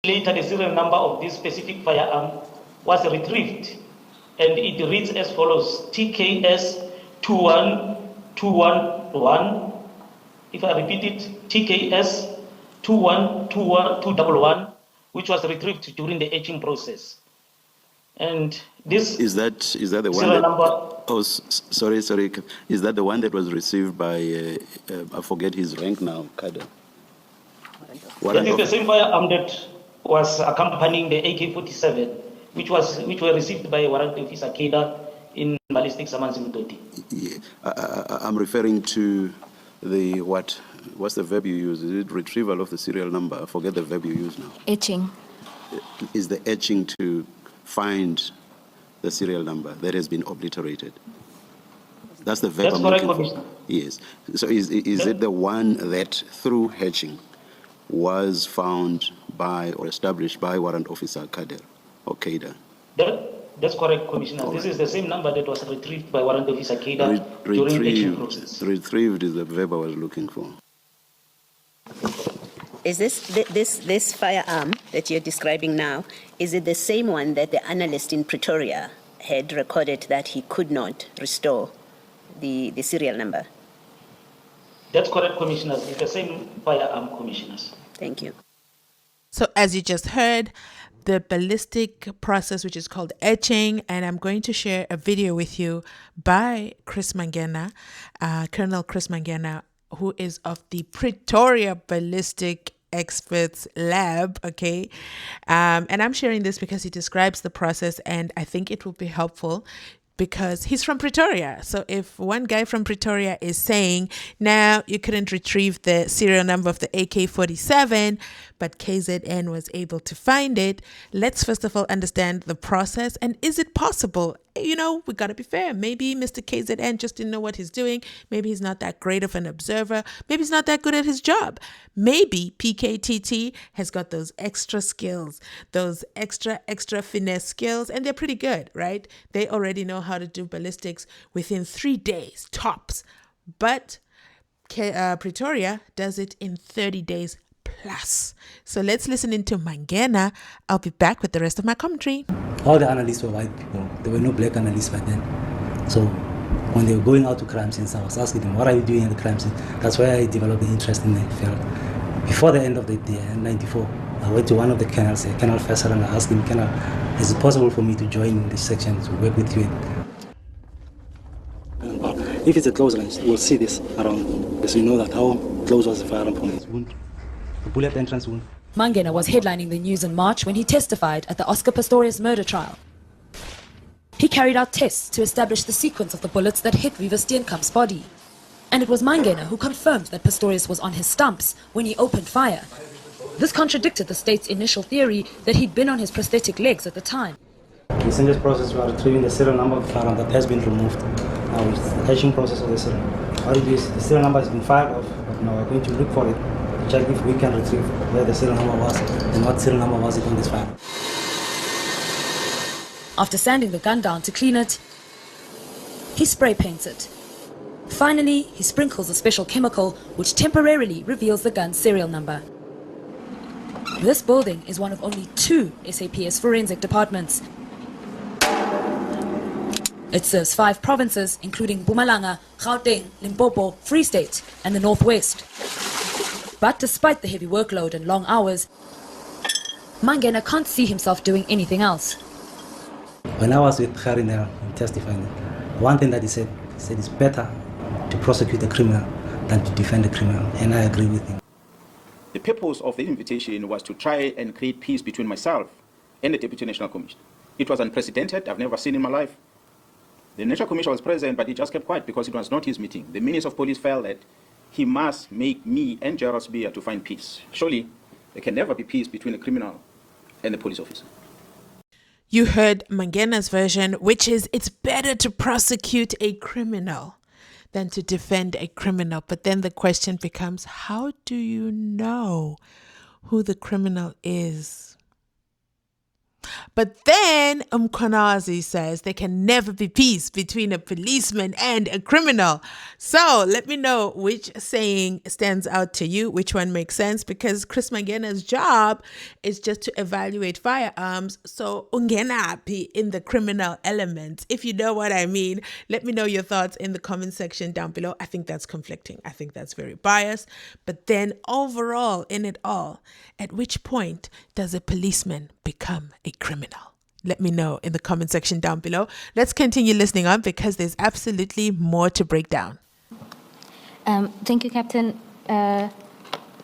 Later, the serial number of this specific firearm was retrieved, and it reads as follows: TKS 21211. If I repeat it, TKS 21211, which was retrieved during the etching process. And this is that the one serial that, number? Oh, sorry. Is that the one that was received by I forget his rank now, Kader? That is the same firearm that was accompanying the AK-47, which were received by Warrant Officer Kada in Ballistics Pktt. Yeah. I'm referring to the what's the verb you use? Is it retrieval of the serial number? I forget the verb you use now. Etching. Is the etching to find the serial number that has been obliterated? That's the verb. That's correct, Commissioner. Yes. So is it the one that through hatching was found by or established by Warrant Officer Kader or Kada? That's correct, Commissioner. All this right. Is the same number that was retrieved by Warrant Officer Kada during the etching process. Retrieved is the verb I was looking for. Is this firearm that you're describing now, is it the same one that the analyst in Pretoria had recorded that he could not restore the serial number? That's correct, Commissioners. It's the same firearm, Commissioners. Thank you. So as you just heard, the ballistic process, which is called etching, and I'm going to share a video with you by Chris Mangena, Colonel Chris Mangena, who is of the Pretoria Ballistic Experts Lab, okay? And I'm sharing this because he describes the process, and I think it will be helpful because he's from Pretoria. So if one guy from Pretoria is saying, now you couldn't retrieve the serial number of the AK-47, but KZN was able to find it, let's first of all understand the process, and is it possible? You know, we got to be fair. Maybe Mr. KZN just didn't know what he's doing. Maybe he's not that great of an observer. Maybe he's not that good at his job. Maybe Pktt has got those extra skills, those extra finesse skills, and they're pretty good, right? They already know how to do ballistics within 3 days, tops. But Pretoria does it in 30 days plus. So let's listen into Mangena. I'll be back with the rest of my commentary. All the analysts were white people. There were no black analysts back then. So when they were going out to crime scenes, I was asking them, what are you doing in the crime scene? That's why I developed the interest in the field. Before the end of the year, in 94, I went to one of the colonels, Colonel Faisal, and I asked him, Colonel, is it possible for me to join this section to work with you? If it's a close range, we'll see this around, because you know that how close was the firearm from his wound. The bullet entrance wound. Mangena was headlining the news in March when he testified at the Oscar Pistorius murder trial. He carried out tests to establish the sequence of the bullets that hit Reeva Steenkamp's body. And it was Mangena who confirmed that Pistorius was on his stumps when he opened fire. This contradicted the state's initial theory that he'd been on his prosthetic legs at the time. In this process, we are retrieving the serial number of the firearm that has been removed. Now it's the etching process of the serial. What it is, the serial number has been fired off, but now we're going to look for it. Check if we can retrieve where the serial number was and what serial number was it on this file. After sanding the gun down to clean it, he spray paints it. Finally, he sprinkles a special chemical which temporarily reveals the gun's serial number. This building is one of only 2 SAPS forensic departments. It serves 5 provinces, including Mpumalanga, Gauteng, Limpopo, Free State, and the Northwest. But despite the heavy workload and long hours, Mangena can't see himself doing anything else. When I was with Harry testifying, one thing that he said it's better to prosecute a criminal than to defend a criminal, and I agree with him. The purpose of the invitation was to try and create peace between myself and the Deputy National Commissioner. It was unprecedented, I've never seen in my life. The National Commissioner was present, but he just kept quiet because it was not his meeting. The Minister of Police felt that he must make me and Gerald Spear to find peace. Surely, there can never be peace between a criminal and a police officer. You heard Mangena's version, which is it's better to prosecute a criminal than to defend a criminal. But then the question becomes, how do you know who the criminal is? But then Mkonazi says there can never be peace between a policeman and a criminal. So let me know which saying stands out to you, which one makes sense, because Chris Mangena's job is just to evaluate firearms. So ungenapi in the criminal element. If you know what I mean, let me know your thoughts in the comment section down below. I think that's conflicting. I think that's very biased. But then overall, in it all, at which point does a policeman become a criminal? Let me know in the comment section down below. Let's continue listening on because there's absolutely more to break down. Thank you, Captain.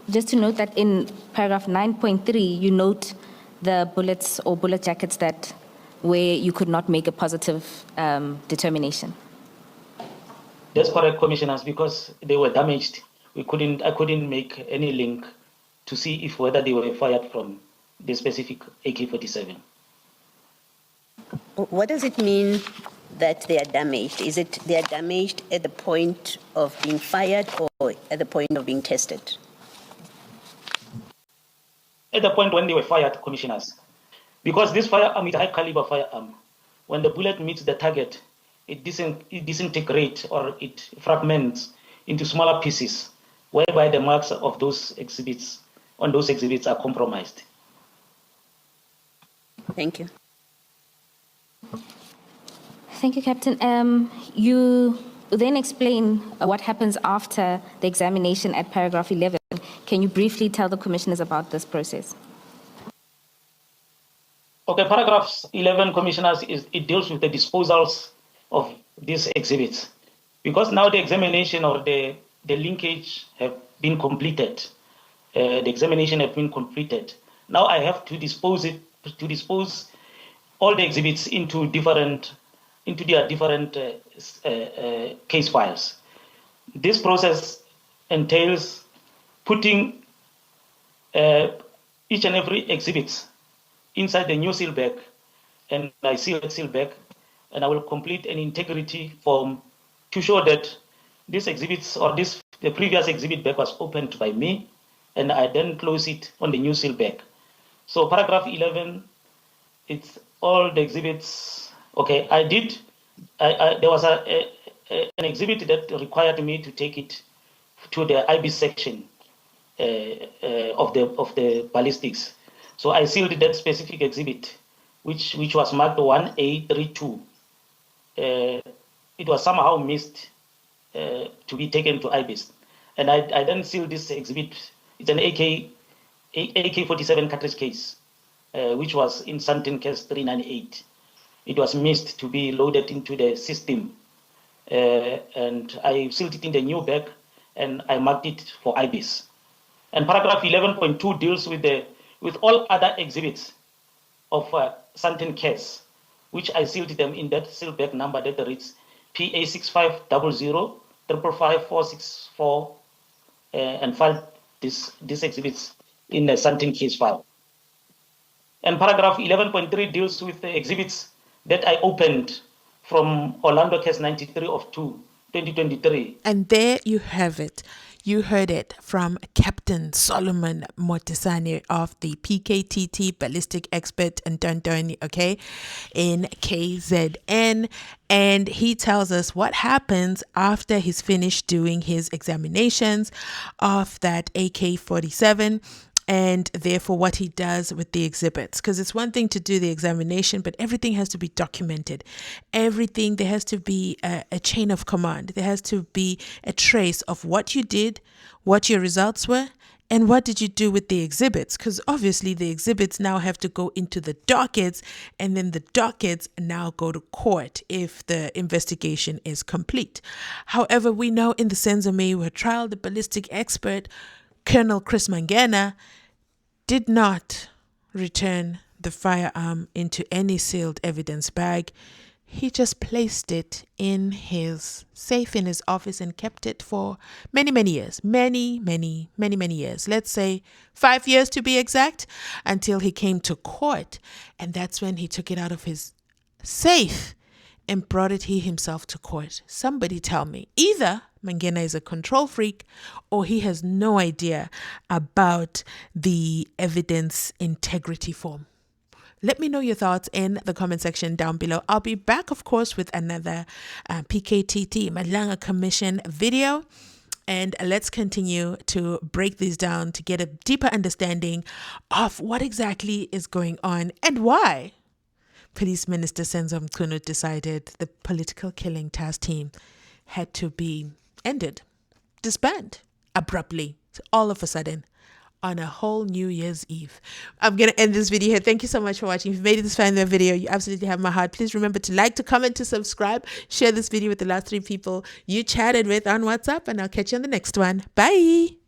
Just to note that in paragraph 9.3, you note the bullets or bullet jackets that where you could not make a positive determination. That's correct, Commissioners, because they were damaged. I couldn't make any link to see if whether they were fired from the specific AK-47. What does it mean that they are damaged? Is it they are damaged at the point of being fired or at the point of being tested? At the point when they were fired, Commissioners, because this firearm is a high caliber firearm. When the bullet meets the target, it disintegrates or it fragments into smaller pieces, whereby the marks of those exhibits are compromised. Thank you. Thank you, Captain. You then explain what happens after the examination at paragraph 11. Can you briefly tell the commissioners about this process? Okay, paragraph 11, Commissioners, it deals with the disposals of these exhibits. Because now the examination or the linkage have been completed. The examination have been completed. Now I have to dispose all the exhibits into their different case files. This process entails putting each and every exhibit inside the new seal bag, and I seal that seal bag, and I will complete an integrity form to show that these exhibits or the previous exhibit bag was opened by me, and I then close it on the new seal bag. So paragraph 11, it's all the exhibits. Okay, there was an exhibit that required me to take it to the IB section of the ballistics. So I sealed that specific exhibit, which was marked 1A32. It was somehow missed to be taken to IBIS. And I then sealed this exhibit. It's an AK-47 cartridge case, which was in Santin case 398. It was missed to be loaded into the system. And I sealed it in the new bag, and I marked it for IBIS. And paragraph 11.2 deals with all other exhibits of Santin case, which I sealed them in that seal bag number that reads PA6500 555 and filed these exhibits in the Santin case file. And paragraph 11.3 deals with the exhibits that I opened from Orlando case 93 of 2023. And there you have it. You heard it from Captain Solomon Motisane of the Pktt ballistic expert in Tindleni, okay, in KZN. And he tells us what happens after he's finished doing his examinations of that AK-47. And therefore what he does with the exhibits, because it's one thing to do the examination, but everything has to be documented. Everything, there has to be a chain of command. There has to be a trace of what you did, what your results were, and what did you do with the exhibits, because obviously the exhibits now have to go into the dockets, and then the dockets now go to court if the investigation is complete. However, we know in the Senzime trial, the ballistic expert Colonel Chris Mangena did not return the firearm into any sealed evidence bag. He just placed it in his safe in his office and kept it for many years. Many years. Let's say 5 years to be exact, until he came to court. And that's when he took it out of his safe and brought it he himself to court. Somebody tell me, either Mangena is a control freak or he has no idea about the evidence integrity form. Let me know your thoughts in the comment section down below. I'll be back, of course, with another Pktt Madlanga Commission video. And let's continue to break these down to get a deeper understanding of what exactly is going on and why Police Minister Senzo Mchunu decided the political killing task team had to be ended, disbanded abruptly, all of a sudden, on a whole New Year's Eve. I'm going to end this video here. Thank you so much for watching. If you've made it this far in the video, you absolutely have my heart. Please remember to like, to comment, to subscribe. Share this video with the last 3 people you chatted with on WhatsApp, and I'll catch you on the next one. Bye.